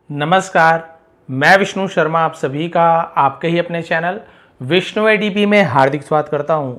नमस्कार, मैं विष्णु शर्मा आप सभी का आपके ही अपने चैनल विष्णु एडीपी में हार्दिक स्वागत करता हूं।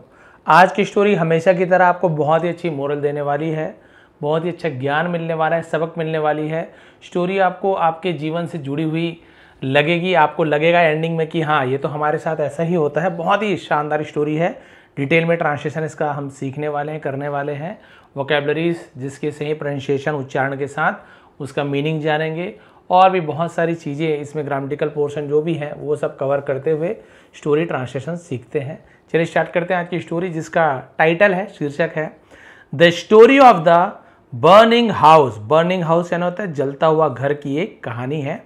आज की स्टोरी हमेशा की तरह आपको बहुत ही अच्छी मोरल देने वाली है, बहुत ही अच्छा ज्ञान मिलने वाला है, सबक मिलने वाली है। स्टोरी आपको आपके जीवन से जुड़ी हुई लगेगी, आपको लगेगा एंडिंग में कि हाँ ये तो हमारे साथ ऐसा ही होता है। बहुत ही शानदार स्टोरी है। डिटेल में ट्रांसलेशन इसका हम सीखने वाले हैं, करने वाले हैं। वोकैबुलरीज जिसके सही प्रोनाउंसिएशन उच्चारण के साथ उसका मीनिंग जानेंगे और भी बहुत सारी चीज़ें इसमें ग्रामेटिकल पोर्शन जो भी है वो सब कवर करते हुए स्टोरी ट्रांसलेशन सीखते हैं। चलिए स्टार्ट करते हैं आज की स्टोरी, जिसका टाइटल है, शीर्षक है the story of the burning house. Burning house यानी होता है जलता हुआ घर की एक कहानी है।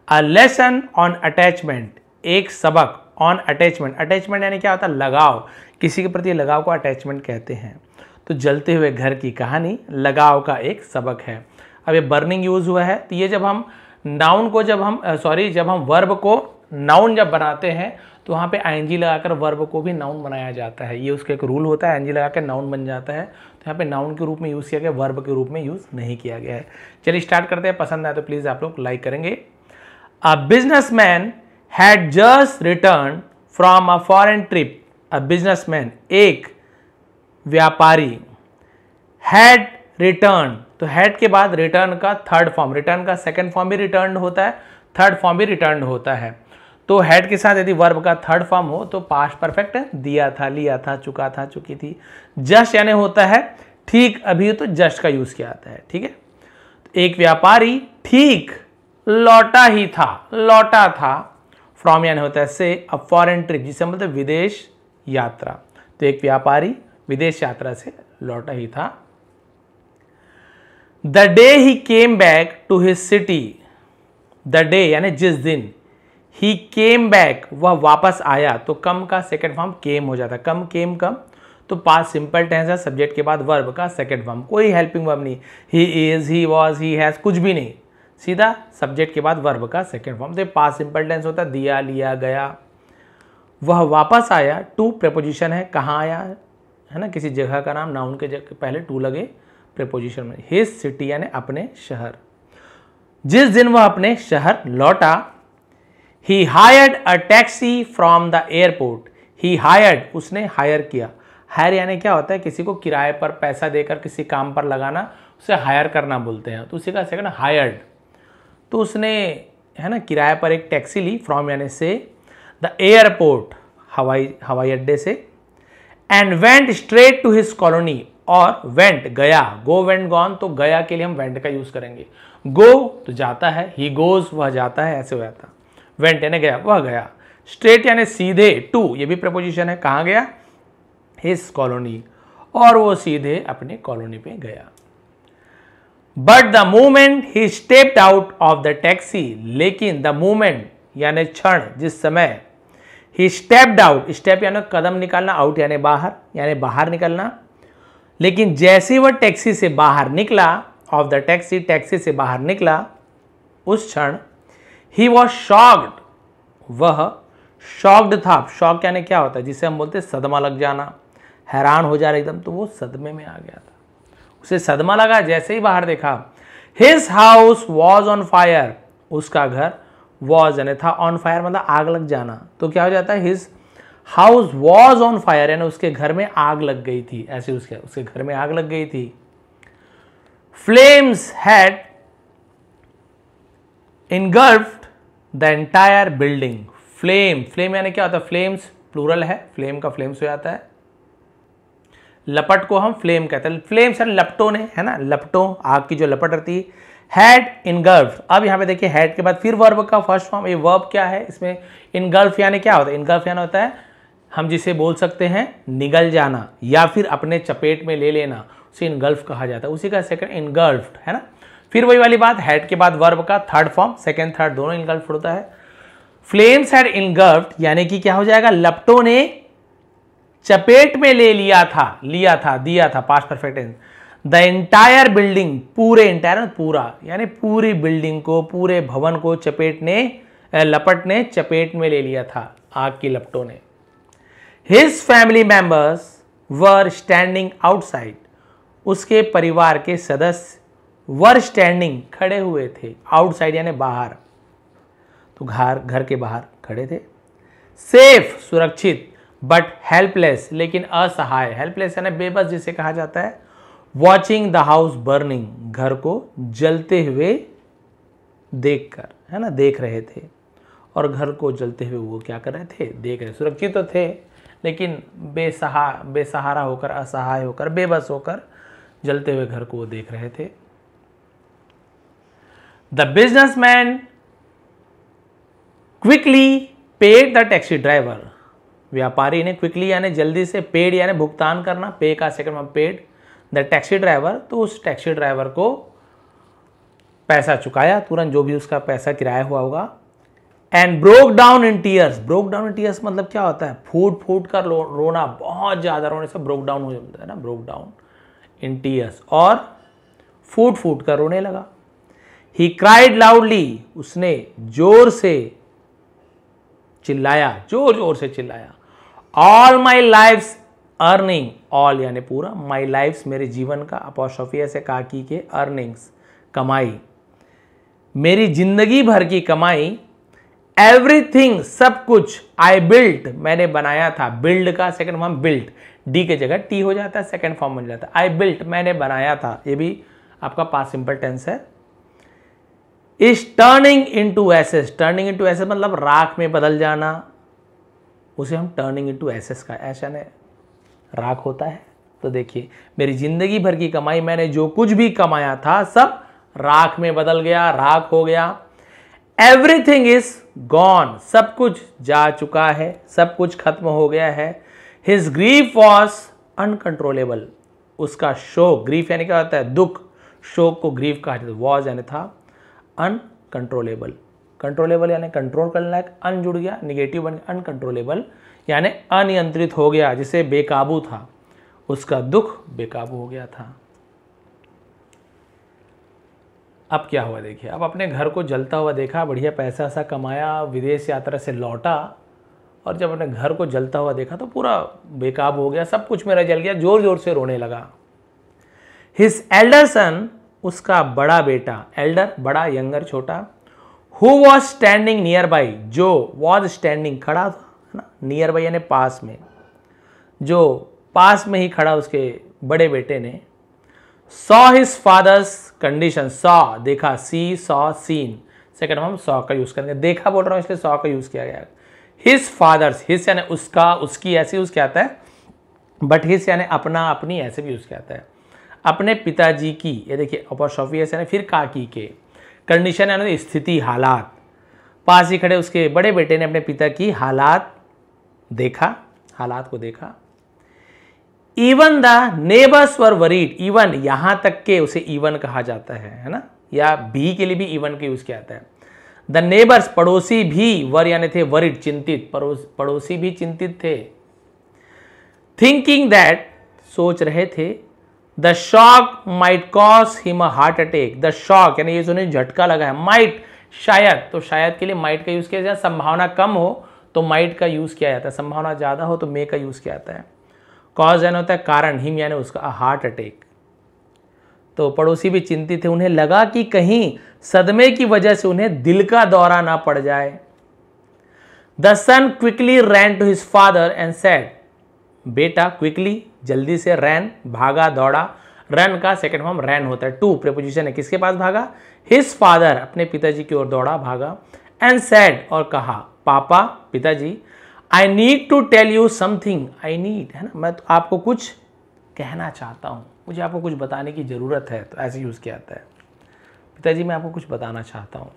अ लेसन ऑन अटैचमेंट, एक सबक ऑन अटैचमेंट। अटैचमेंट यानी क्या होता है? लगाव, किसी के प्रति लगाव को अटैचमेंट कहते हैं। तो जलते हुए घर की कहानी लगाव का एक सबक है। अब ये बर्निंग यूज हुआ है, तो ये जब हम नाउन को जब हम वर्ब को नाउन जब बनाते हैं तो वहाँ पे आईएनजी लगाकर वर्ब को भी नाउन बनाया जाता है। ये उसका एक रूल होता है, आईएनजी लगाकर नाउन बन जाता है। तो यहाँ पे नाउन के रूप में यूज़ किया गया, वर्ब के रूप में यूज़ नहीं किया गया है। चलिए स्टार्ट करते हैं। पसंद आए तो प्लीज़ आप लोग लाइक करेंगे। A businessman had just return from a foreign trip. A businessman, एक व्यापारी, हैड रिटर्न, तो हैड के बाद रिटर्न का थर्ड फॉर्म, रिटर्न का सेकंड फॉर्म भी रिटर्न होता है, थर्ड फॉर्म भी रिटर्न होता है। तो हैड के साथ यदि वर्ब का थर्ड फॉर्म हो तो पास्ट परफेक्ट है, दिया था, लिया था, चुका था, चुकी थी। जस्ट यानी होता है ठीक अभी, तो जस्ट का यूज किया जाता है। ठीक है, तो एक व्यापारी ठीक लौटा ही था, लौटा था। फ्रॉम यानी होता है से, अ फॉरेन ट्रिप जिसे हम बोलते हैं विदेश यात्रा। तो एक व्यापारी विदेश यात्रा से लौटा ही था। The day he came back to his city, the day यानी जिस दिन, ही केम बैक वह वापस आया, तो कम का सेकेंड फॉर्म केम हो जाता है। कम, केम, कम, तो पास्ट सिंपल टेंस है, सब्जेक्ट के बाद वर्ब का सेकेंड फॉर्म, कोई हेल्पिंग वर्ब नहीं, he is, he was, he has, कुछ भी नहीं, सीधा सब्जेक्ट के बाद वर्ब का सेकेंड फॉर्म। तो पास्ट सिंपल टेंस होता है, दिया, लिया, गया। वह वापस आया, टू प्रेपोजिशन है, कहाँ आया है ना, किसी जगह का नाम, नाउन के जगह पहले टू लगे प्रेपोजिशन में। हिज सिटी यानी अपने शहर, जिस दिन वह अपने शहर लौटा। ही hired a taxi from the airport. He hired, उसने हायर किया। हायर यानी क्या होता है? किसी को किराए पर पैसा देकर किसी काम पर लगाना, उसे हायर करना बोलते हैं। तो उसी का सेकंड हायर्ड। तो उसने है ना किराए पर एक टैक्सी ली, फ्रॉम यानी से, द एयरपोर्ट हवाई अड्डे से, and went straight to his colony, और वेंट गया, गो वेंट गॉन, तो गया के लिए हम वेंट का यूज करेंगे। गो तो जाता है, ही गोज वह जाता है, ऐसे हो जाता। वेंट यानी गया, वह गया। स्ट्रेट यानी सीधे, टू ये भी प्रपोजिशन है, कहाँ गया? हिज कॉलोनी, और वो सीधे अपने कॉलोनी पे गया। But the moment he stepped out of the taxi, लेकिन द मोमेंट यानी क्षण, जिस समय, ही स्टेप्ड आउट, स्टेप यानी कदम निकालना, आउट यानी बाहर निकलना। लेकिन जैसे वह टैक्सी से बाहर निकला, ऑफ द टैक्सी, टैक्सी से बाहर निकला, उस क्षण, ही वॉज शॉक्ड, वह शॉक्ड था। शॉक यानी क्या होता है? जिसे हम बोलते हैं सदमा लग जाना, हैरान हो जा रहा एकदम, तो वो सदमे में आ गया था, उसे सदमा लगा जैसे ही बाहर देखा। His house was on fire, उसका घर वॉज यानी था, ऑन फायर मतलब आग लग जाना। तो क्या हो जाता है? His house was on fire यानी उसके घर में आग लग गई थी, ऐसे उसके घर में आग लग गई थी। Flames had इनगल्फ्ड the entire building. Flame यानी क्या होता है? फ्लेम्स प्लूरल है, फ्लेम का फ्लेम्स हो जाता है। लपट को हम फ्लेम कहते हैं। फ्लेम्स यानी लपटों ने, है ना, लपटों, आग की जो लपट रहती है। हैड इनगल्फ्ड, अब यहां पे देखिए हैड के बाद फिर वर्ब का फर्स्ट फॉर्म। ये वर्ब क्या है इसमें? इनगल्फ यानी क्या होता है? इनगल्फ यानी होता है हम जिसे बोल सकते हैं निगल जाना, या फिर अपने चपेट में ले लेना, उसे इनगल्फ कहा जाता है। उसी का सेकंड इनगल्फ्ड, है ना। फिर वही वाली बात, हैड के बाद वर्ब का थर्ड फॉर्म, सेकंड थर्ड दोनों इनगल्फ्ड होता है। फ्लेम्स हैड इनगल्फ्ड यानी कि क्या हो जाएगा? लपटों ने चपेट में ले लिया था, दिया था, past perfect tense. The entire building, पूरे, एंटायर पूरा, यानी पूरी बिल्डिंग को, पूरे भवन को लपट ने चपेट में ले लिया था आग की लपटों ने। His family members were standing outside, उसके परिवार के सदस्य वर स्टैंडिंग खड़े हुए थे, आउटसाइड यानी बाहर, तो घर के बाहर खड़े थे। सेफ सुरक्षित, बट हेल्पलेस लेकिन असहाय, हेल्पलेस यानी बेबस जिसे कहा जाता है। वॉचिंग द हाउस बर्निंग, घर को जलते हुए देखकर, है ना, देख रहे थे। और घर को जलते हुए वो क्या कर रहे थे, देख रहे। सुरक्षित तो थे लेकिन बेसहारा होकर, असहाय होकर, बेबस होकर जलते हुए घर को वो देख रहे थे। The businessman quickly paid the taxi driver, व्यापारी ने क्विकली यानी जल्दी से, पेड यानी भुगतान करना, पे का सेकंड में पेड, द टैक्सी ड्राइवर, तो उस टैक्सी ड्राइवर को पैसा चुकाया तुरंत, जो भी उसका पैसा किराया हुआ होगा। And broke down in tears, broke down in tears मतलब क्या होता है, फूट फूट कर रोना, बहुत ज्यादा रोने से ब्रोक डाउन हो जाता है ना, ब्रोक डाउन इन टीयर्स, और फूट फूट कर रोने लगा। ही क्राइड लाउडली, उसने जोर से चिल्लाया, जोर जोर से चिल्लाया। All my life's earning, all यानी पूरा, माई लाइफ्स मेरे जीवन का, अपॉस्ट्रोफी ऐसे काकी के, अर्निंग्स कमाई, मेरी जिंदगी भर की कमाई। एवरीथिंग सब कुछ, आई बिल्ट मैंने बनाया था, बिल्ड का सेकंड फॉर्म बिल्ट, डी के जगह टी हो जाता है, सेकंड फॉर्म बन जाता है। आई बिल्ट मैंने बनाया था, ये भी आपका पास्ट सिंपल टेंस है। Is turning into ashes, turning into ashes मतलब राख में बदल जाना, उसे हम टर्निंग इनटू एसेस का, ऐसा ने राख होता है। तो देखिए, मेरी जिंदगी भर की कमाई, मैंने जो कुछ भी कमाया था सब राख में बदल गया, राख हो गया। एवरीथिंग इज गॉन, सब कुछ जा चुका है, सब कुछ खत्म हो गया है। हिज ग्रीफ वॉज अनकंट्रोलेबल, उसका शोक, ग्रीफ यानी क्या होता है, दुख, शोक को ग्रीफ कहा जाता है, वॉज यानी था, अनकंट्रोलेबल, कंट्रोलेबल यानी कंट्रोल करने लायक, अन जुड़ गया, निगेटिव बन गया, अनकंट्रोलेबल यानी अनियंत्रित हो गया, जिसे बेकाबू था, उसका दुख बेकाबू हो गया था। अब क्या हुआ देखिए, अब अपने घर को जलता हुआ देखा, बढ़िया पैसा ऐसा कमाया, विदेश यात्रा से लौटा, और जब अपने घर को जलता हुआ देखा तो पूरा बेकाबू हो गया, सब कुछ मेरा जल गया, जोर जोर से रोने लगा। हिज एल्डर सन, उसका बड़ा बेटा, एल्डर बड़ा, यंगर छोटा, who was standing near by, जो वॉज स्टैंडिंग खड़ा था, है ना, नियर बाई यानी पास में, जो पास में ही खड़ा उसके बड़े बेटे ने। Saw his father's condition, saw देखा, सी सॉ सीन, सेकंड हम सॉ का यूज करेंगे, देखा बोल रहा हूं इसलिए सॉ का यूज किया गया। हिज फादर्स, हिज यानी उसका, उसकी ऐसे यूज किया आता है, बट हिज यानी अपना, अपनी ऐसे भी यूज किया आता है। अपने पिताजी की, ये देखिए अपॉस्ट्रोफी ऐसे यानी फिर काकी के, कंडीशन यानी स्थिति, हालात, पास ही खड़े उसके बड़े बेटे ने अपने पिता की हालात देखा, हालात को देखा। Even the neighbours were worried, even यहां तक के, उसे इवन कहा जाता है ना, या भी के लिए भी इवन का यूज किया जाता है। द नेबर्स पड़ोसी भी, वर यानी थे वरीड चिंतित, पड़ोसी भी चिंतित थे। थिंकिंग दैट सोच रहे थे, the shock might cause him a heart attack, the shock यानी ये जो झटका लगा है, माइट शायद, तो शायद के लिए माइट का यूज किया जाता है, संभावना कम हो तो माइट का यूज किया जाता है, संभावना ज्यादा हो तो मे का यूज किया जाता है। कॉज यानी होता है कारण, हिम यानी उसका, हार्ट अटैक। तो पड़ोसी भी चिंतित थे, उन्हें लगा कि कहीं सदमे की वजह से उन्हें दिल का दौरा ना पड़ जाए। The son quickly ran to his father and said, बेटा क्विकली जल्दी से, रैन भागा, दौड़ा, रन का सेकंड फॉर्म रैन होता है, टू प्रीपोजिशन है, किसके पास भागा, हिज फादर अपने पिताजी की ओर दौड़ा, भागा। एंड सेड और कहा, पापा पिताजी, I need to tell you something, I need है ना, मैं तो आपको कुछ कहना चाहता हूं, मुझे आपको कुछ बताने की जरूरत है, तो ऐसे यूज किया जाता है, पिताजी मैं आपको कुछ बताना चाहता हूं।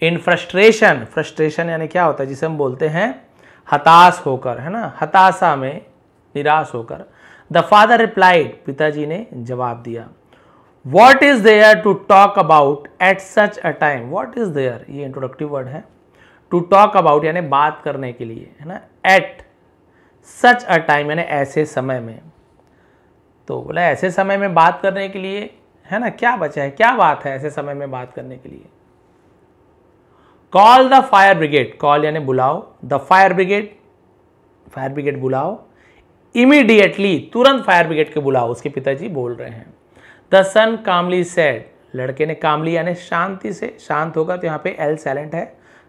इन फ्रस्ट्रेशन, फ्रस्ट्रेशन यानी क्या होता है, जिसे हम बोलते हैं हताश होकर, है ना, हताशा में, निराश होकर। द फादर रिप्लाइड, पिताजी ने जवाब दिया। What is there to talk about at such a time, what is there ये इंट्रोडक्टिव वर्ड है, टू टॉक अबाउट यानी बात करने के लिए, है ना, एट सच अ टाइम यानी ऐसे समय में, तो बोला ऐसे समय में बात करने के लिए, है ना, क्या बचा है, क्या बात है ऐसे समय में बात करने के लिए। Call the fire brigade, call यानी बुलाओ, the fire brigade, fire brigade बुलाओ, इमीडिएटली तुरंत फायर ब्रिगेड के बुलाओ, उसके पिताजी बोल रहे हैं। द सन कामली सेड, लड़के ने कामली यानी शांति से, शांत होगा तो यहाँ पे एल साइलेंट है,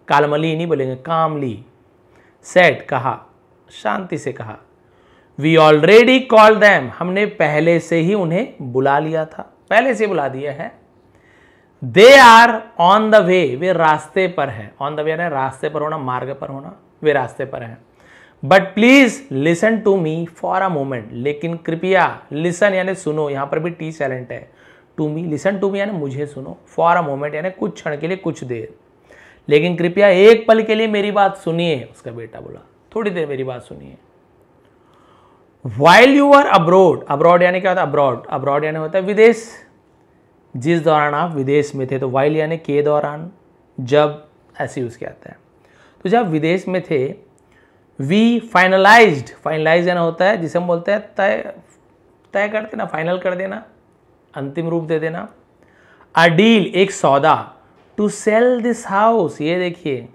कालमली नहीं बोलेंगे, कामली, सेड कहा, शांति से कहा, वी ऑलरेडी कॉल दैम, हमने पहले से ही उन्हें बुला लिया था, पहले से बुला दिया है, they are on the way, way रास्ते पर है, ऑन द वे यानी रास्ते पर होना, मार्ग पर होना, वे रास्ते पर हैं, but please listen to me for a moment, लेकिन कृपया, लिसन यानी सुनो, यहां पर भी टी साइलेंट है, to me, listen to me यानी मुझे सुनो, फॉर अ मोमेंट यानी कुछ क्षण के लिए, कुछ देर, लेकिन कृपया एक पल के लिए मेरी बात सुनिए, उसका बेटा बोला थोड़ी देर मेरी बात सुनिए। While you are abroad, abroad यानी क्या होता है, अब्रॉड, अब्रॉड यानी होता है विदेश, जिस दौरान आप विदेश में थे, तो वाइल यानी के दौरान, जब, ऐसे यूज किया जाता है, तो जब विदेश में थे, वी फाइनलाइज्ड, फाइनलाइज यानी होता है जिसे हम बोलते हैं तय, तय कर देना, फाइनल कर देना, अंतिम रूप दे देना, अ डील एक सौदा, टू सेल दिस हाउस, ये देखिए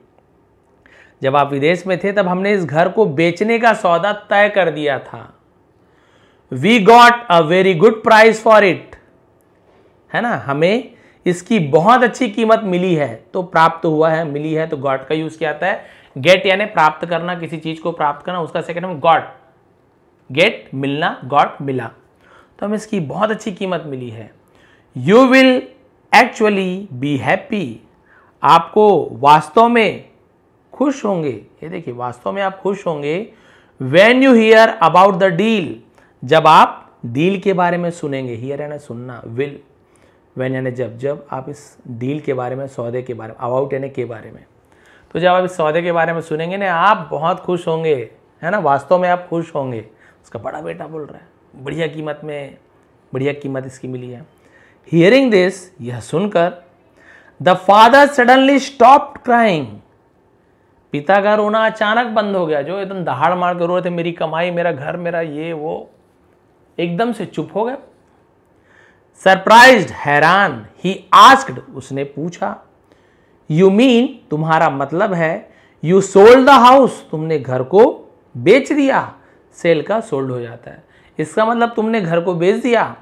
जब आप विदेश में थे तब हमने इस घर को बेचने का सौदा तय कर दिया था, we got a very good price for it, है ना, हमें इसकी बहुत अच्छी कीमत मिली है, तो प्राप्त हुआ है, मिली है, तो गॉट का यूज किया जाता है, गेट यानी प्राप्त करना, किसी चीज को प्राप्त करना, उसका सेकंड हम गॉट, गेट मिलना, गॉट मिला, तो हमें इसकी बहुत अच्छी कीमत मिली है, you will actually be happy, आपको वास्तव में खुश होंगे, ये देखिए वास्तव में आप खुश होंगे, when you here about the deal, जब आप डील के बारे में सुनेंगे, हियर यानी सुनना, विल, व्हेन यानी जब, जब आप इस डील के बारे में, सौदे के बारे में, अबाउट यानी के बारे में, तो जब आप इस सौदे के बारे में सुनेंगे ना आप बहुत खुश होंगे, है ना, वास्तव में आप खुश होंगे, उसका बड़ा बेटा बोल रहा है, बढ़िया कीमत में, बढ़िया कीमत इसकी मिली है। हियरिंग दिस, यह सुनकर, the father suddenly stopped crying, पिता का रोना अचानक बंद हो गया, जो एकदम दहाड़ मार कर रो रहे थे, मेरी कमाई, मेरा घर, मेरा ये वो, एकदम से चुप हो गए। सरप्राइज्ड, हैरान, ही आस्क्ड, उसने पूछा, यू मीन, तुम्हारा मतलब है, यू सोल्ड द हाउस, तुमने घर को बेच दिया, सेल का सोल्ड हो जाता है, इसका मतलब तुमने घर को बेच दिया।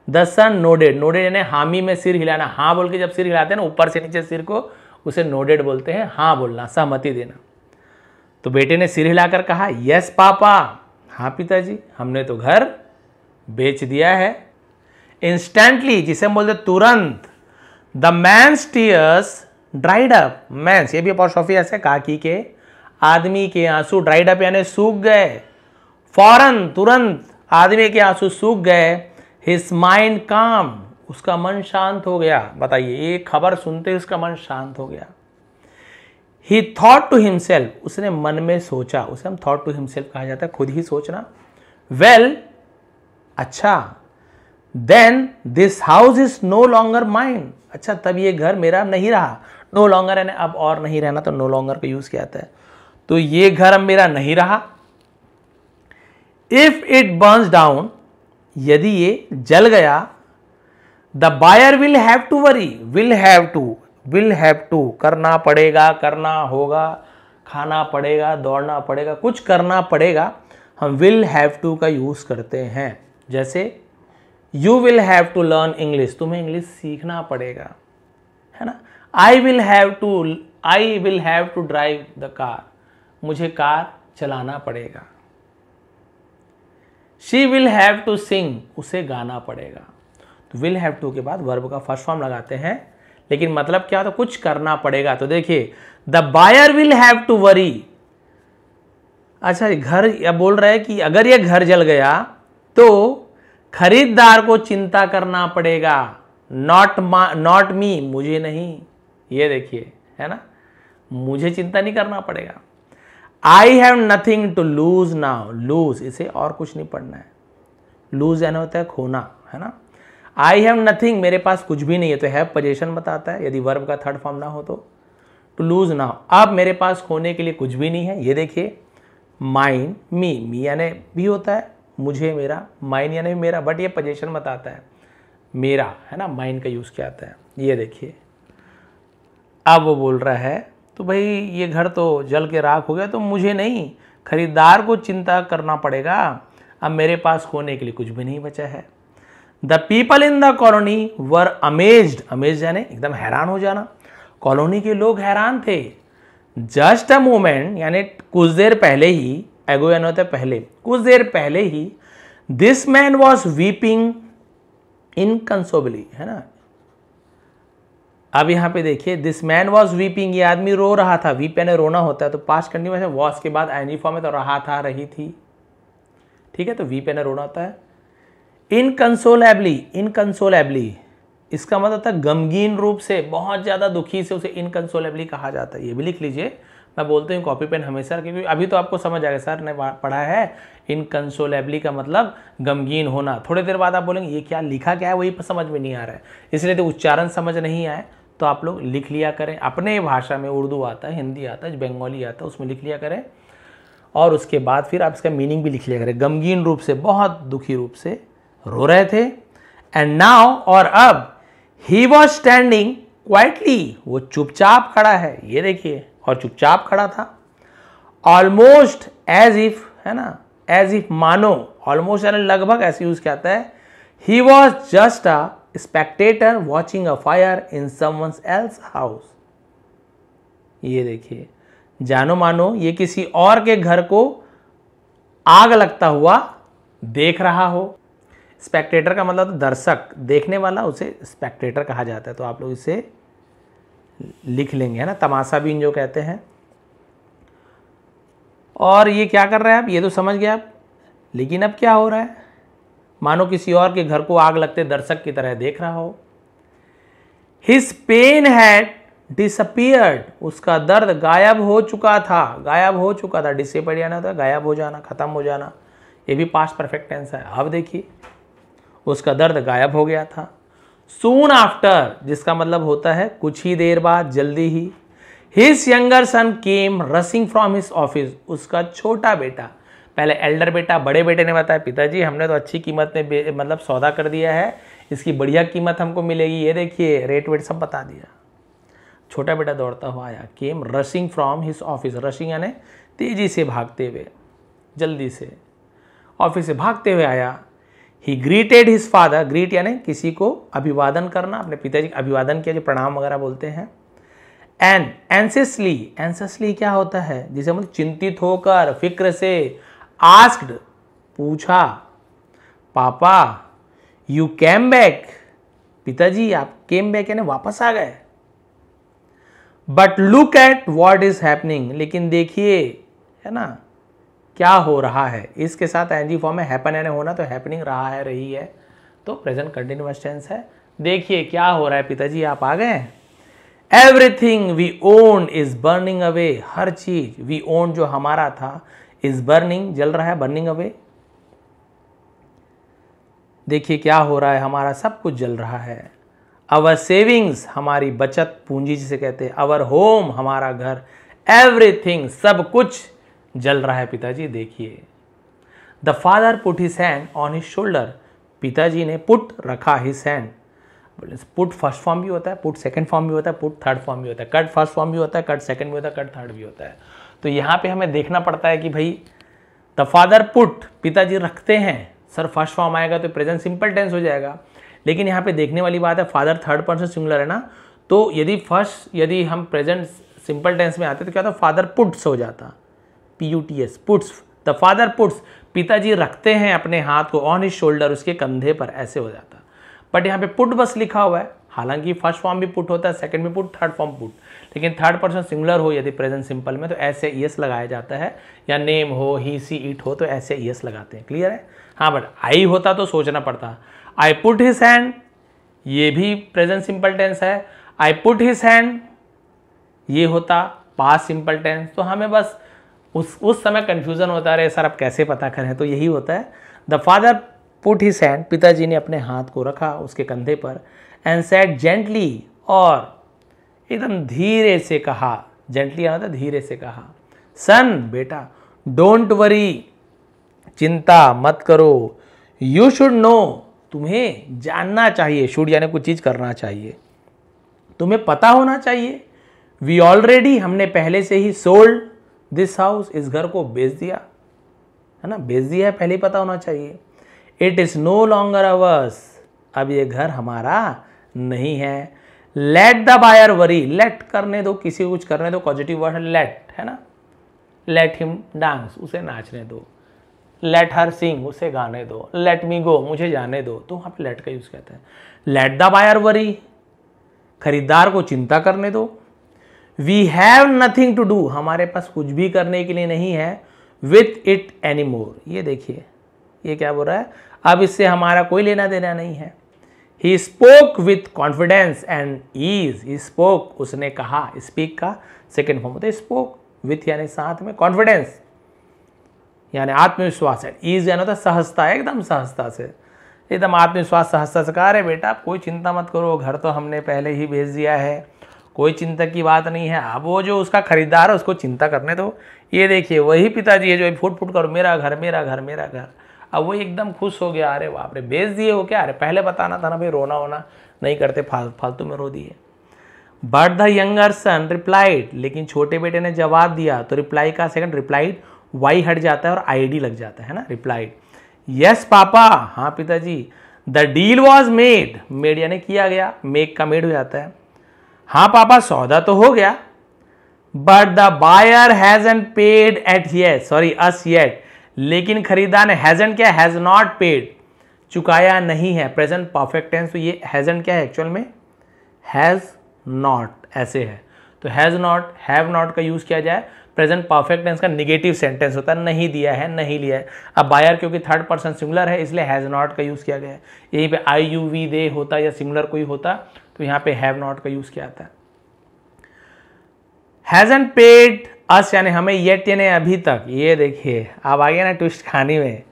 द सन नोडेड, नोडेड यानी हामी में सिर हिलाना, हाँ बोल के जब सिर हिलाते हैं ना ऊपर से नीचे सिर को, उसे नोडेड बोलते हैं, हाँ बोलना, सहमति देना। तो बेटे ने सिर हिलाकर कहा, यस पापा, हाँ पिताजी, हमने तो घर बेच दिया है। इंस्टेंटली, जिसे हम बोलते तुरंत, the man's tears dried up, man's ये भी अपॉस्ट्रोफी ऐसे काकी के, आदमी के आंसू, ड्राइड अप यानी सूख गए, फौरन, तुरंत आदमी के आंसू सूख गए, हिज माइंड काम, उसका मन शांत हो गया। बताइए, एक खबर सुनते ही उसका मन शांत हो गया। ही थॉट टू हिमसेल्फ, उसने मन में सोचा, उसे हम थॉट टू हिमसेल्फ कहा जाता है, खुद ही सोचना। वेल, अच्छा, then this house is no longer mine, अच्छा तब ये घर मेरा नहीं रहा, नो लॉन्गर यानी अब और नहीं रहना, तो नो लॉन्गर का यूज किया जाता है, तो ये घर अब मेरा नहीं रहा। इफ इट बर्न्स डाउन, यदि ये जल गया, the buyer will have to worry, will have to करना पड़ेगा, करना होगा, खाना पड़ेगा, दौड़ना पड़ेगा, कुछ करना पड़ेगा, हम विल हैव टू का यूज करते हैं। जैसे you will have to learn English, तुम्हें इंग्लिश सीखना पड़ेगा, है ना। I will have to drive the car, मुझे कार चलाना पड़ेगा। She will have to sing, उसे गाना पड़ेगा। तो विल हैव टू के बाद वर्ब का फर्स्ट फॉर्म लगाते हैं, लेकिन मतलब क्या होता है, कुछ करना पड़ेगा। तो देखिए, the buyer will have to worry, अच्छा घर या बोल रहा है कि अगर ये घर जल गया तो खरीदार को चिंता करना पड़ेगा, नॉट मी, मुझे नहीं, ये देखिए, है ना, मुझे चिंता नहीं करना पड़ेगा। I have nothing to lose now, lose इसे और कुछ नहीं पढ़ना है, लूज यानी होता है खोना, है ना। आई हैव नथिंग, मेरे पास कुछ भी नहीं है, तो हैव पोजीशन बताता है, यदि वर्ब का थर्ड फॉर्म ना हो तो। टू लूज नाउ, अब मेरे पास खोने के लिए कुछ भी नहीं है, ये देखिए, माइन, मी यानी भी होता है मुझे, मेरा, माइन यानी मेरा, बट ये पोजीशन बताता है मेरा, है ना, माइन का यूज किया जाता है। ये देखिए, अब वो बोल रहा है तो भाई ये घर तो जल के राख हो गया, तो मुझे नहीं, खरीदार को चिंता करना पड़ेगा, अब मेरे पास खोने के लिए कुछ भी नहीं बचा है। The people in the colony were amazed, amazed यानी एकदम हैरान हो जाना, कॉलोनी के लोग हैरान थे। जस्ट अ मोमेंट यानी कुछ देर पहले ही, एगो यानी होता है पहले, कुछ देर पहले ही, दिस मैन वॉज वीपिंग इनकंसोलेबली, है ना। अब यहां पे देखिए, दिस मैन वॉज वीपिंग, ये आदमी रो रहा था, वीप यानी रोना होता है, तो पास्ट कंटिन्यूअस है, वॉज के बाद आईएनजी फॉर्म है तो रहा था, रही थी, ठीक है, तो वीप यानी रोना होता है। इनकंसोलेबली, इनकंसोलेबली इसका मतलब होता है गमगीन रूप से, बहुत ज्यादा दुखी से, उसे इनकंसोलेबली कहा जाता है। ये भी लिख लीजिए, मैं बोलते हूँ कॉपी पेन हमेशा, क्योंकि अभी तो आपको समझ आएगा, सर ने पढ़ा है इनकंसोलेबली का मतलब गमगीन होना। थोड़ी देर बाद आप बोलेंगे ये क्या लिखा, क्या है, वही समझ में नहीं आ रहा है, इसलिए तो उच्चारण समझ नहीं आए तो आप लोग लिख लिया करें अपने भाषा में, उर्दू आता है, हिंदी आता है, बंगाली आता है, उसमें लिख लिया करें, और उसके बाद फिर आप इसका मीनिंग भी लिख लिया करें। गमगीन रूप से, बहुत दुखी रूप से रो रहे थे। एंड नाउ, और अब, ही वॉज स्टैंडिंग क्वाइटली, वो चुपचाप खड़ा है, ये देखिए, और चुपचाप खड़ा था। ऑलमोस्ट एज इफ, है ना, एज इफ मानो, ऑलमोस्ट यानी लगभग ऐसे यूज किया जाता है। He was just a Spectator watching a fire in someone else house, ये देखिए, जानो मानो ये किसी और के घर को आग लगता हुआ देख रहा हो। स्पेक्टेटर का मतलब तो दर्शक, देखने वाला, उसे स्पेक्टेटर कहा जाता है, तो आप लोग इसे लिख लेंगे, है ना, तमाशाबीन जो कहते हैं। और ये क्या कर रहा है आप, ये तो समझ गए आप, लेकिन अब क्या हो रहा है, मानो किसी और के घर को आग लगते दर्शक की तरह देख रहा हो। हिज पेन हैड डिसअपियर्ड, उसका दर्द गायब हो चुका था, गायब हो चुका था, डिसअपियर यानी होता है गायब हो जाना, खत्म हो जाना, ये भी पास्ट परफेक्ट टेंस है। अब देखिए, उसका दर्द गायब हो गया था। सून आफ्टर, जिसका मतलब होता है कुछ ही देर बाद, जल्दी ही। His younger son came rushing from his office, उसका छोटा बेटा, पहले एल्डर बेटा, बड़े बेटे ने बताया पिताजी हमने तो अच्छी कीमत में मतलब सौदा कर दिया है, इसकी बढ़िया कीमत हमको मिलेगी, ये देखिए रेट वेट सब बता दिया। छोटा बेटा दौड़ता हुआ आया, came rushing from his office, rushing यानी तेजी से भागते हुए, जल्दी से ऑफिस से भागते हुए आया। ही ग्रीटेड हिज फादर, ग्रीट यानी किसी को अभिवादन करना, अपने पिताजी का अभिवादन किया, जो प्रणाम वगैरह बोलते हैं। एंड एंसेसली, एंसेसली क्या होता है, जिसे मतलब चिंतित होकर, फिक्र से, आस्क्ड पूछा, पापा यू केम बैक, पिताजी आप केम बैक यानी वापस आ गए। But look at what is happening, लेकिन देखिए, है ना, क्या हो रहा है। इसके साथ एनजी फॉर्म में हैपन यानी होना, तो हैपनिंग रहा है, रही है, तो प्रेजेंट कंटिन्यूअस टेंस है। देखिए क्या हो रहा है, पिताजी आप आ गए। Everything we own is burning away, हर चीज, वी ओन जो हमारा था, इज बर्निंग जल रहा है, बर्निंग अवे। देखिए क्या हो रहा है, हमारा सब कुछ जल रहा है। अवर सेविंग्स, हमारी बचत पूंजी जिसे कहते हैं। अवर होम, हमारा घर। एवरीथिंग, सब कुछ जल रहा है पिताजी, देखिए। The father put his hand on his shoulder, पिताजी ने पुट रखा his hand, put first form भी होता है, पुट सेकंड फॉर्म भी होता है, पुट थर्ड फॉर्म भी होता है, कट फर्स्ट फॉर्म भी होता है, कट सेकंड भी होता है, कट थर्ड भी होता है। तो यहाँ पे हमें देखना पड़ता है कि भाई द फादर पुट, पिताजी रखते हैं, सर फर्स्ट फॉर्म आएगा तो प्रेजेंट सिंपल टेंस हो जाएगा। लेकिन यहाँ पे देखने वाली बात है, फादर थर्ड पर्सन सिंगुलर है ना, तो यदि हम प्रेजेंट सिंपल टेंस में आते तो क्या होता, फादर पुट्स हो जाता, PUTS, puts. The father puts, पिताजी रखते हैं अपने हाथ को, ऑन हिज शोल्डर, उसके कंधे पर, ऐसे हो जाता। बट यहाँ पे पुट बस लिखा हुआ है, हालांकि फर्स्ट फॉर्म भी पुट होता है, सेकंड में पुट, थर्ड फॉर्म पुट, लेकिन थर्ड पर्सन सिंगुलर हो यदि प्रेजेंट सिंपल में तो ऐसे ES लगाया जाता है, या नेम हो, ही सी इट हो तो ऐसे ES लगाते हैं, क्लियर है। हाँ, बट आई होता तो सोचना पड़ता। आई पुट हिज हैंड, ये भी प्रेजेंट सिंपल टेंस है। आई पुट हिज हैंड, ये होता पास्ट सिंपल टेंस। तो हमें बस उस समय कंफ्यूजन होता रहे, सर अब कैसे पता करें, तो यही होता है। The father put his hand, पिताजी ने अपने हाथ को रखा उसके कंधे पर। एंड सेड जेंटली, और एकदम धीरे से कहा, जेंटली आना था, धीरे से कहा, सन बेटा, डोंट वरी, चिंता मत करो, यू शुड नो, तुम्हें जानना चाहिए, शुड यानी कुछ चीज करना चाहिए, तुम्हें पता होना चाहिए। वी ऑलरेडी, हमने पहले से ही, सोल्ड दिस हाउस, इस घर को बेच दिया, है ना, बेच दिया है, पहले ही पता होना चाहिए। It is no longer ours, अब ये घर हमारा नहीं है। Let the buyer worry, let करने दो, किसी को कुछ करने दो, पॉजिटिव वर्ड है लेट, है ना। लेट हिम डांस, उसे नाचने दो। लेट हर सिंग, उसे गाने दो। लेट मी गो, मुझे जाने दो। तो वहां पे लेट का यूज कहते हैं। लेट द बायर वरी, खरीदार को चिंता करने दो। We have nothing to do, हमारे पास कुछ भी करने के लिए नहीं है। विथ इट एनी मोर, ये देखिए ये क्या बोल रहा है, अब इससे हमारा कोई लेना देना नहीं है। He spoke with confidence and ease, he spoke, उसने कहा, स्पीक का सेकेंड फॉर्म होता है स्पोक, विथ यानी साथ में, कॉन्फिडेंस यानी आत्मविश्वास है, ईज यानी होता सहजता, एकदम सहजता से, एकदम आत्मविश्वास सहजता से कहा, अरे बेटा आप कोई चिंता मत करो, घर तो हमने पहले ही भेज दिया है, कोई चिंता की बात नहीं है। अब वो जो उसका खरीदार है उसको चिंता करने दो। ये देखिए वही पिताजी है जो फुट फुट करो मेरा घर मेरा घर मेरा घर। अब वो एकदम खुश हो गया, अरे बाप रे बेच दिए हो क्या, अरे पहले बताना था ना भाई, रोना वोना नहीं करते, फालतू में रो दिए। But the younger son replied, लेकिन छोटे बेटे ने जवाब दिया, तो रिप्लाई का सेकंड रिप्लाइड वाई हट जाता है और आईडी लग जाता है ना, रिप्लाइड। यस पापा, हाँ पिताजी। The deal was made, made यानी किया गया, मेक का मेड हो जाता है। हाँ पापा सौदा तो हो गया। But the buyer hasn't paid at yet, sorry us yet, लेकिन खरीदार ने, हैजंट क्या, हैज नॉट पेड, चुकाया नहीं है, प्रेजेंट परफेक्ट टेंस, तो ये हैजंट क्या है एक्चुअल में, हैज नॉट ऐसे है, तो हैज नॉट, हैव नॉट का यूज किया जाए, प्रेजेंट परफेक्ट टेंस का निगेटिव सेंटेंस होता है, नहीं दिया है, नहीं लिया है। अब बायर क्योंकि थर्ड पर्सन सिंगुलर है इसलिए हैज नॉट का यूज किया गया है। यहीं पे आई यू वी दे होता या सिंगुलर कोई होता तो यहाँ पे हैव नॉट का यूज किया जाता है। हैजंट पेड अस यानी हमें, येट यानी अभी तक। ये देखिए अब आ गया ना ट्विस्ट कहानी में,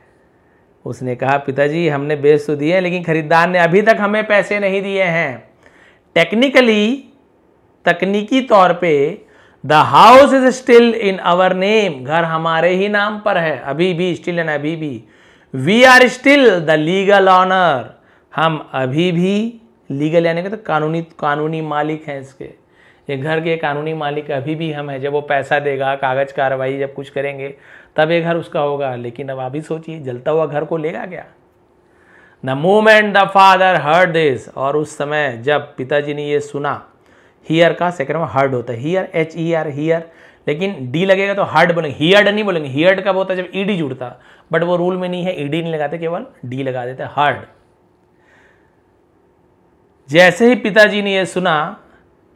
उसने कहा पिताजी हमने बेच तो दिए लेकिन खरीदार ने अभी तक हमें पैसे नहीं दिए हैं। टेक्निकली, तकनीकी तौर पे, the house is still in our name, घर हमारे ही नाम पर है अभी भी, स्टिल एंड अभी भी। We are still the legal owner, हम अभी भी, लीगल यानी कि तो कानूनी मालिक हैं इसके, ये घर के कानूनी मालिक अभी भी हम हैं। जब वो पैसा देगा, कागज कार्रवाई जब कुछ करेंगे तब ये घर उसका होगा, लेकिन अब अभी सोचिए जलता हुआ घर को लेगा क्या। The moment the father heard this, और उस समय जब पिताजी ने ये सुना, हियर का सेकंड में हर्ड होता है, here H E R here, लेकिन डी लगेगा तो हर्ड बोलेंगे, हियर्ड नहीं बोलेंगे। हियर्ड कब होता है जब ईडी जुड़ता, बट वो रूल में नहीं है, ईडी नहीं लगाते, केवल डी लगा देते, हर्ड। जैसे ही पिताजी ने यह सुना,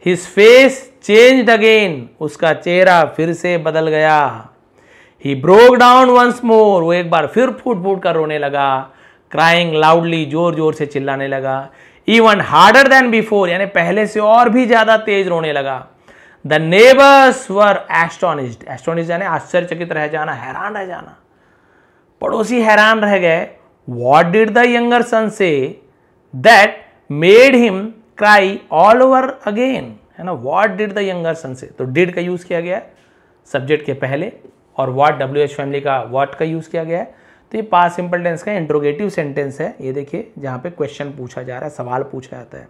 हिज फेस चेंज्ड अगेन, उसका चेहरा फिर से बदल गया। He broke down once more, वो एक बार फिर फूट फूट कर रोने लगा। क्राइंग लाउडली, जोर जोर से चिल्लाने लगा। इवन हार्डर देन बिफोर, यानी पहले से और भी ज्यादा तेज रोने लगा। The neighbours were astonished, astonished यानी आश्चर्यचकित रह जाना, हैरान रह जाना, पड़ोसी हैरान रह गए। What did the younger son say that made him cry all over again, है ना। What did the younger son say, तो डिड का यूज किया गया है सब्जेक्ट के पहले, और वॉट WH फैमिली का वॉट का यूज किया गया है। तो ये पास्ट सिंपल टेंस का इंट्रोगेटिव सेंटेंस है। ये देखिए जहां पे क्वेश्चन पूछा जा रहा है, सवाल पूछा जाता है।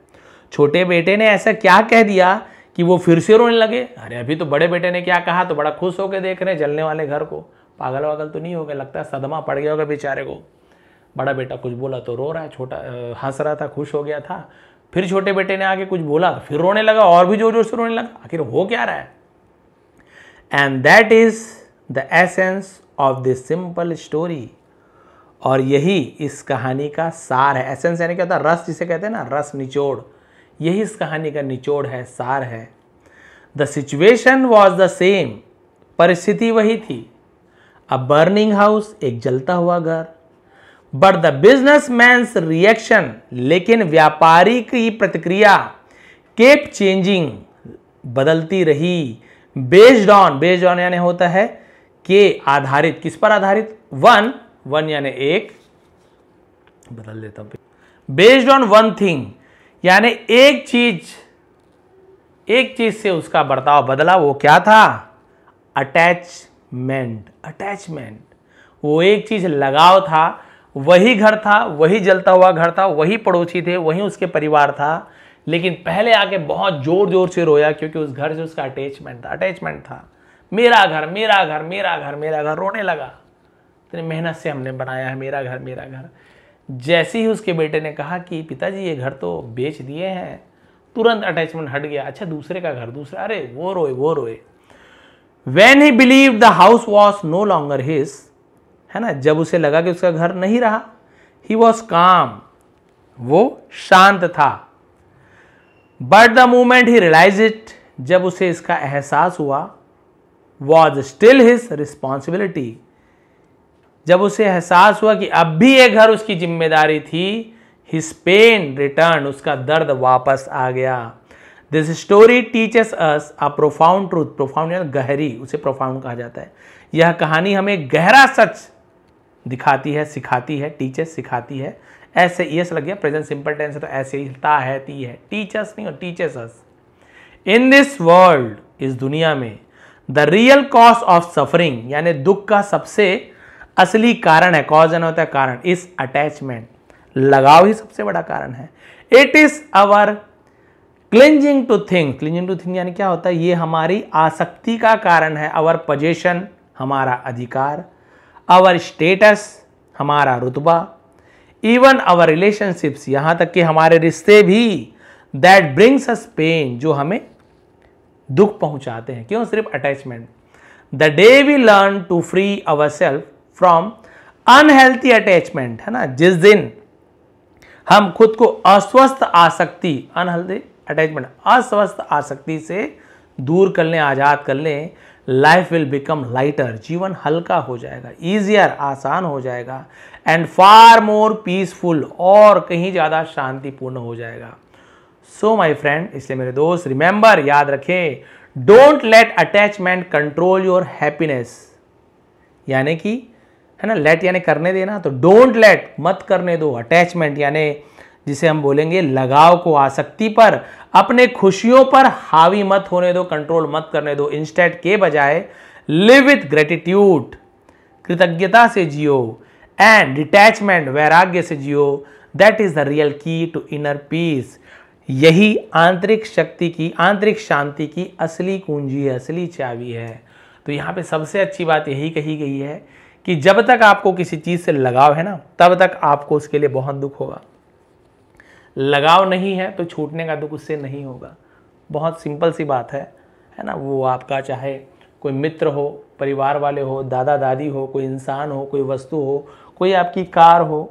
छोटे बेटे ने ऐसा क्या कह दिया कि वो फिर से रोने लगे। अरे अभी तो बड़े बेटे ने क्या कहा, तो बड़ा खुश होकर देख रहे हैं जलने वाले घर को। पागल वागल तो नहीं हो गया, लगता है सदमा पड़ गया होगा बेचारे को। बड़ा बेटा कुछ बोला तो रो रहा है, छोटा हंस रहा था, खुश हो गया था। फिर छोटे बेटे ने आके कुछ बोला, फिर रोने लगा, और भी जोर जोर से रोने लगा। आखिर हो क्या रहा है। And that is the essence of this simple story, और यही इस कहानी का सार है। एसेंस यानी क्या होता है, रस जिसे कहते हैं ना, रस निचोड़, यही इस कहानी का निचोड़ है, सार है। The situation was the same, परिस्थिति वही थी। अ बर्निंग हाउस, एक जलता हुआ घर। बट द बिजनेसमैन्स रिएक्शन, लेकिन व्यापारी की प्रतिक्रिया, केप चेंजिंग, बदलती रही। बेस्ड ऑन, बेस्ड ऑन यानी होता है के आधारित, किस पर आधारित, वन यानी एक, बदल देता हूं, बेस्ड ऑन वन थिंग यानी एक चीज से उसका बर्ताव बदला। वो क्या था, अटैचमेंट, अटैचमेंट, वो एक चीज लगाव था, वही घर था, वही जलता हुआ घर था, वही पड़ोसी थे, वही उसके परिवार था। लेकिन पहले आके बहुत जोर जोर से रोया क्योंकि उस घर से उसका अटैचमेंट था। मेरा घर मेरा घर मेरा घर मेरा घर, रोने लगा। इतनी मेहनत से हमने बनाया है, मेरा घर मेरा घर। जैसे ही उसके बेटे ने कहा कि पिताजी ये घर तो बेच दिए हैं, तुरंत अटैचमेंट हट गया। अच्छा दूसरे का घर, दूसरा, अरे वो रोए। When he believed the house was no longer his, है ना, जब उसे लगा कि उसका घर नहीं रहा, he was calm, वो शांत था। But the moment he realized it, जब उसे इसका एहसास हुआ, was still his responsibility, जब उसे एहसास हुआ कि अब भी ये घर उसकी जिम्मेदारी थी, his pain returned, उसका दर्द वापस आ गया। This story teaches us a profound truth, profound यानी गहरी, उसे profound कहा जाता है। यह कहानी हमें गहरा सच दिखाती है, सिखाती है, टीचर्स सिखाती है। ऐसे यस लग गया, प्रेजेंट सिंपल टेंस है तो ऐसे ही ता है, ती है, टीचर्स नहीं और teachers us. In this world, इस दुनिया में, the real cause of suffering यानी दुख का सबसे असली कारण है, कॉज यानी होता है कारण, इस अटैचमेंट, लगाव ही सबसे बड़ा कारण है। It is our clinging to thing, clinging to thing यानी क्या होता है, ये हमारी आसक्ति का कारण है। अवर पोजीशन, हमारा अधिकार, अवर स्टेटस, हमारा रुतबा, इवन अवर रिलेशनशिप्स, यहां तक कि हमारे रिश्ते भी, दैट ब्रिंग्स अस पेन, जो हमें दुख पहुंचाते हैं। क्यों? सिर्फ attachment. The day we learn to free our self from unhealthy attachment, है ना, जिस दिन हम खुद को अस्वस्थ आसक्ति, अनहेल्थी अटैचमेंट, अस्वस्थ आसक्ति से दूर कर लें, आजाद कर लें, लाइफ विल बिकम लाइटर, जीवन हल्का हो जाएगा, ईजियर, आसान हो जाएगा, एंड फार मोर पीसफुल, और कहीं ज्यादा शांतिपूर्ण हो जाएगा। सो माई फ्रेंड, इसलिए मेरे दोस्त, रिमेंबर, याद रखें, don't let attachment control your happiness, यानी कि, है ना, लेट यानी करने देना, तो डोंट लेट, मत करने दो, अटैचमेंट यानी जिसे हम बोलेंगे लगाव को, आसक्ति पर, अपने खुशियों पर हावी मत होने दो, कंट्रोल मत करने दो। इंस्टेड के बजाय लिव विथ ग्रेटिट्यूड, कृतज्ञता से जियो, एंड डिटैचमेंट, वैराग्य से जियो। दैट इज द रियल की टू इनर पीस, यही आंतरिक शक्ति की, आंतरिक शांति की असली कुंजी है, असली चाबी है। तो यहाँ पे सबसे अच्छी बात यही कही गई है कि जब तक आपको किसी चीज से लगाव है ना, तब तक आपको उसके लिए बहुत दुख होगा। लगाव नहीं है तो छूटने का दुख उससे नहीं होगा। बहुत सिंपल सी बात है ना। वो आपका चाहे कोई मित्र हो, परिवार वाले हो, दादा दादी हो, कोई इंसान हो, कोई वस्तु हो, कोई आपकी कार हो,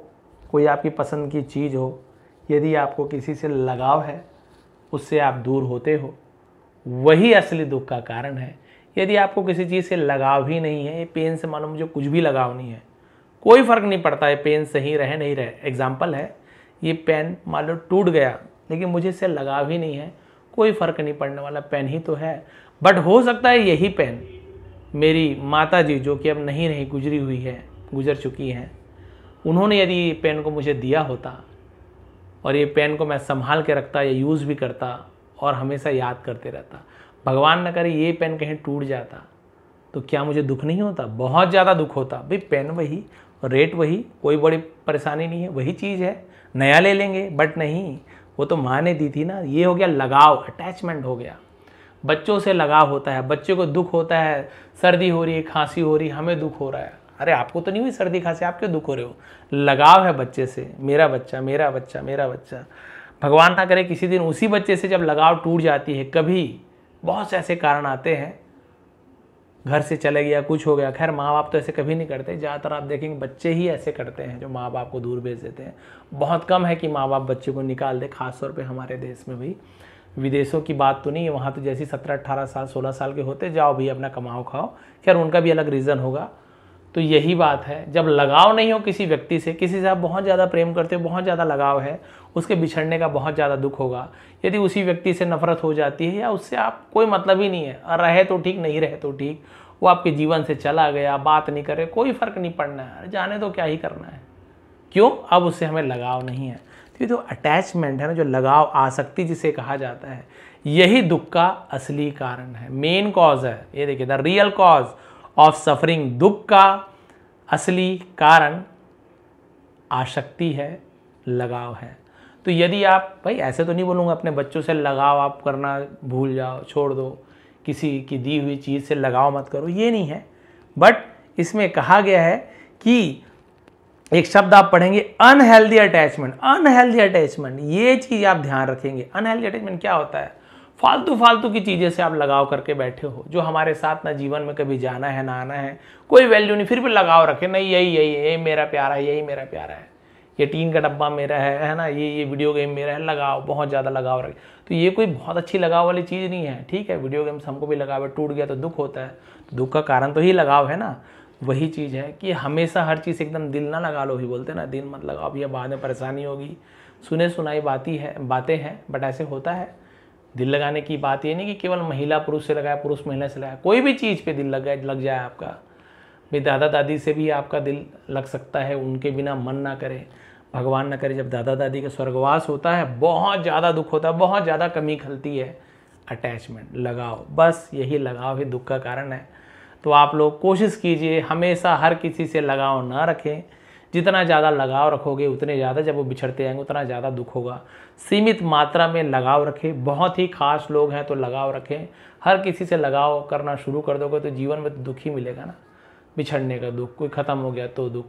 कोई आपकी पसंद की चीज़ हो, यदि आपको किसी से लगाव है, उससे आप दूर होते हो, वही असली दुख का कारण है। यदि आपको किसी चीज़ से लगाव ही नहीं है, ये पेन से मानो मुझे कुछ भी लगाव नहीं है, कोई फ़र्क नहीं पड़ता है पेन सही रहे नहीं रहे। एग्जाम्पल है, ये पेन मान लो टूट गया, लेकिन मुझे इससे लगाव ही नहीं है, कोई फ़र्क नहीं पड़ने वाला, पेन ही तो है। बट हो सकता है यही पेन मेरी माता जी, जो कि अब नहीं रही, गुजरी हुई है, गुजर चुकी हैं, उन्होंने यदि ये पेन को मुझे दिया होता और ये पेन को मैं संभाल के रखता या यूज़ भी करता और हमेशा याद करते रहता, भगवान न करे ये पेन कहीं टूट जाता, तो क्या मुझे दुख नहीं होता? बहुत ज़्यादा दुख होता। भाई पेन वही, रेट वही, कोई बड़ी परेशानी नहीं है, वही चीज़ है, नया ले लेंगे। बट नहीं, वो तो माँ ने दी थी ना। ये हो गया लगाव, अटैचमेंट हो गया। बच्चों से लगाव होता है, बच्चे को दुख होता है, सर्दी हो रही है, खांसी हो रही है, हमें दुख हो रहा है। अरे आपको तो नहीं हुई सर्दी खांसी, आप क्यों दुख हो रहे हो? लगाव है बच्चे से, मेरा बच्चा, मेरा बच्चा, मेरा बच्चा। भगवान ना करे किसी दिन उसी बच्चे से जब लगाव टूट जाती है, कभी बहुत से ऐसे कारण आते हैं, घर से चले गया, कुछ हो गया। खैर माँ बाप तो ऐसे कभी नहीं करते, ज़्यादातर आप देखेंगे बच्चे ही ऐसे करते हैं जो माँ बाप को दूर भेज देते हैं। बहुत कम है कि माँ बाप बच्चे को निकाल दे, खासतौर पे हमारे देश में। भाई विदेशों की बात तो नहीं है, वहाँ तो जैसे 17-18 साल 16 साल के होते, जाओ भी अपना कमाओ खाओ। खैर उनका भी अलग रीज़न होगा। तो यही बात है, जब लगाव नहीं हो किसी व्यक्ति से, किसी से आप बहुत ज़्यादा प्रेम करते हो, बहुत ज़्यादा लगाव है, उसके बिछड़ने का बहुत ज़्यादा दुख होगा। यदि उसी व्यक्ति से नफरत हो जाती है या उससे आप कोई मतलब ही नहीं है, रहे तो ठीक, नहीं रहे तो ठीक, वो आपके जीवन से चला गया, बात नहीं करे, कोई फ़र्क नहीं पड़ना है, जाने तो क्या ही करना है। क्यों? अब उससे हमें लगाव नहीं है। तो ये जो अटैचमेंट है ना, जो लगाव, आसक्ति जिसे कहा जाता है, यही दुख का असली कारण है, मेन कॉज है। ये देखिए, the real cause of suffering, दुख का असली कारण आसक्ति है, लगाव है। तो यदि आप, भाई ऐसे तो नहीं बोलूँगा अपने बच्चों से लगाव आप करना भूल जाओ, छोड़ दो, किसी की दी हुई चीज़ से लगाव मत करो, ये नहीं है। बट इसमें कहा गया है कि एक शब्द आप पढ़ेंगे अनहेल्दी अटैचमेंट। अनहेल्दी अटैचमेंट, ये चीज आप ध्यान रखेंगे। अनहेल्दी अटैचमेंट क्या होता है? फालतू फालतू की चीजें से आप लगाव करके बैठे हो, जो हमारे साथ ना जीवन में कभी जाना है ना आना है, कोई वैल्यू नहीं, फिर भी लगाव रखे, नहीं यही मेरा प्यारा है, यही मेरा प्यारा है, ये टीन का डब्बा मेरा है ना, ये वीडियो गेम मेरा है, लगाव, बहुत ज़्यादा लगाव रखे। तो ये कोई बहुत अच्छी लगाव वाली चीज़ नहीं है। ठीक है, वीडियो गेम्स हमको भी लगाव है, टूट गया तो दुख होता है, तो दुख का कारण तो ही लगाव है ना। वही चीज़ है कि हमेशा हर चीज़ एकदम दिल ना लगा लो, ही बोलते ना, दिल मत लगाओ भैया, बाद में परेशानी होगी। सुने सुनाई बातें हैं, बट ऐसे होता है। दिल लगाने की बात ये नहीं कि केवल महिला पुरुष से लगाए, पुरुष महिला से लगाए, कोई भी चीज़ पे दिल लग जाए आपका। भाई दादा दादी से भी आपका दिल लग सकता है, उनके बिना मन ना करे, भगवान ना करे। जब दादा दादी का स्वर्गवास होता है, बहुत ज़्यादा दुख होता है, बहुत ज़्यादा कमी खलती है। अटैचमेंट, लगाव, बस यही लगाव ही दुख का कारण है। तो आप लोग कोशिश कीजिए हमेशा हर किसी से लगाव ना रखें। जितना ज़्यादा लगाव रखोगे उतने ज़्यादा, जब वो बिछड़ते आएंगे उतना ज़्यादा दुख होगा। सीमित मात्रा में लगाव रखें। बहुत ही खास लोग हैं तो लगाव रखें। हर किसी से लगाव करना शुरू कर दोगे तो जीवन में तो दुख ही मिलेगा ना। बिछड़ने का दुख, कोई ख़त्म हो गया तो दुख,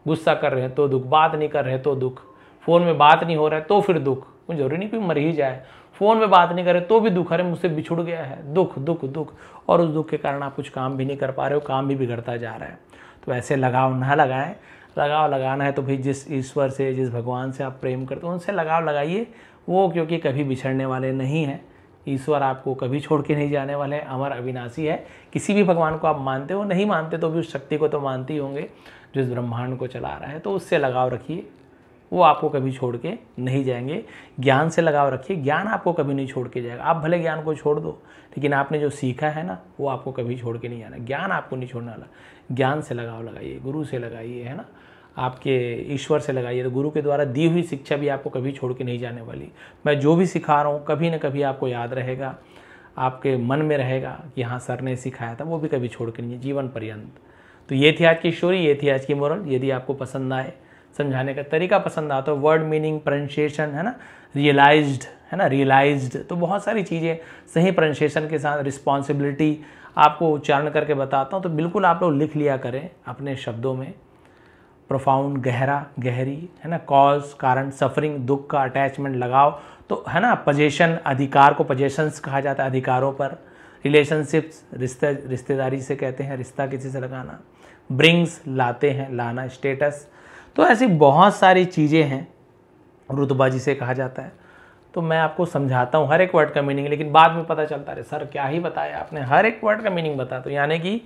गुस्सा कर रहे हैं तो दुख, बात नहीं कर रहे तो दुख, फ़ोन में बात नहीं हो रहा है तो फिर दुख। कोई जरूरी नहीं कोई मर ही जाए, फ़ोन में बात नहीं करे तो भी दुख, अरे मुझसे बिछुड़ गया है, दुख दुख दुख। और उस दुख के कारण आप कुछ काम भी नहीं कर पा रहे हो, काम भी बिगड़ता जा रहा है। तो ऐसे लगाव ना लगाएं। लगाव लगाना है तो भाई जिस ईश्वर से, जिस भगवान से आप प्रेम करते हो उनसे लगाव लगाइए। वो क्योंकि कभी बिछड़ने वाले नहीं हैं। ईश्वर आपको कभी छोड़ के नहीं जाने वाले हैं, अमर अविनाशी है। किसी भी भगवान को आप मानते हो, नहीं मानते तो भी उस शक्ति को तो मानते ही होंगे जो इस ब्रह्मांड को चला रहा है। तो उससे लगाव रखिए, वो आपको कभी छोड़ के नहीं जाएंगे। ज्ञान से लगाव रखिए, ज्ञान आपको कभी नहीं छोड़ के जाएगा। आप भले ज्ञान को छोड़ दो, लेकिन आपने जो सीखा है ना वो आपको कभी छोड़ के नहीं जाना। ज्ञान आपको नहीं छोड़ने वाला। ज्ञान से लगाव लगाइए, गुरु से लगाइए, है ना, आपके ईश्वर से लगाइए। तो गुरु के द्वारा दी हुई शिक्षा भी आपको कभी छोड़ के नहीं जाने वाली। मैं जो भी सिखा रहा हूँ कभी ना कभी आपको याद रहेगा, आपके मन में रहेगा कि हाँ सर ने सिखाया था, वो भी कभी छोड़ के नहीं है, जीवन पर्यंत। तो ये थी आज की स्टोरी, ये थी आज की मोरल। यदि आपको पसंद आए, समझाने का तरीका पसंद आता, तो वर्ड मीनिंग, प्रोनाउंसिएशन, है ना, रियलाइज्ड, है ना, रियलाइज्ड, तो बहुत सारी चीज़ें सही प्रोनाउंसिएशन के साथ, रिस्पॉन्सिबिलिटी आपको उच्चारण करके बताता हूँ। तो बिल्कुल आप लोग लिख लिया करें अपने शब्दों में। प्रोफाउंड, गहरा, गहरी, है ना, कॉज, कारण, सफरिंग, दुख का, अटैचमेंट, लगाव, तो है ना, पजेशन, अधिकार को पजेशंस कहा जाता है, अधिकारों पर। रिलेशनशिप्स, रिश्तेदारी से कहते हैं, रिश्ता किसी से लगाना। ब्रिंग्स, लाते हैं, लाना, स्टेटस। तो ऐसी बहुत सारी चीज़ें हैं, रुतबा जिसे कहा जाता है। तो मैं आपको समझाता हूँ हर एक वर्ड का मीनिंग, लेकिन बाद में पता चलता है सर क्या ही बताया आपने, हर एक वर्ड का मीनिंग बता। तो यानी कि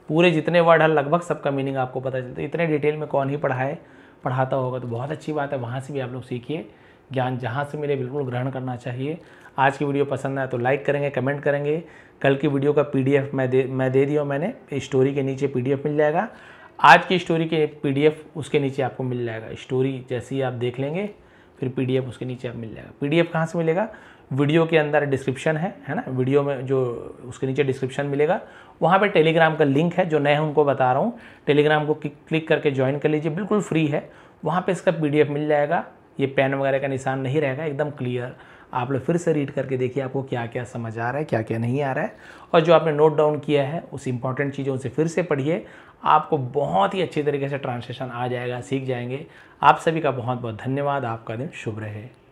पूरे जितने वर्ड है लगभग सबका मीनिंग आपको पता चलता है। इतने डिटेल में कौन ही पढ़ाता होगा, तो बहुत अच्छी बात है। वहाँ से भी आप लोग सीखिए, ज्ञान जहाँ से मिले बिल्कुल ग्रहण करना चाहिए। आज की वीडियो पसंद आए तो लाइक करेंगे, कमेंट करेंगे। कल की वीडियो का PDF मैं दे दिया मैंने, स्टोरी के नीचे PDF मिल जाएगा। आज की स्टोरी के PDF उसके नीचे आपको मिल जाएगा। स्टोरी जैसे ही आप देख लेंगे फिर PDF उसके नीचे आप मिल जाएगा। PDF कहाँ से मिलेगा? वीडियो के अंदर डिस्क्रिप्शन है ना, वीडियो में जो उसके नीचे डिस्क्रिप्शन मिलेगा, वहाँ पे टेलीग्राम का लिंक है। जो नए हैं उनको बता रहा हूँ, टेलीग्राम को क्लिक करके ज्वाइन कर लीजिए, बिल्कुल फ्री है। वहाँ पे इसका PDF मिल जाएगा। ये पेन वगैरह का निशान नहीं रहेगा, एकदम क्लियर। आप लोग फिर से रीड करके देखिए आपको क्या क्या समझ आ रहा है, क्या क्या नहीं आ रहा है। और जो आपने नोट डाउन किया है उस इंपॉर्टेंट चीज़ों से फिर से पढ़िए, आपको बहुत ही अच्छी तरीके से ट्रांसलेशन आ जाएगा, सीख जाएंगे। आप सभी का बहुत बहुत धन्यवाद। आपका दिन शुभ रहे।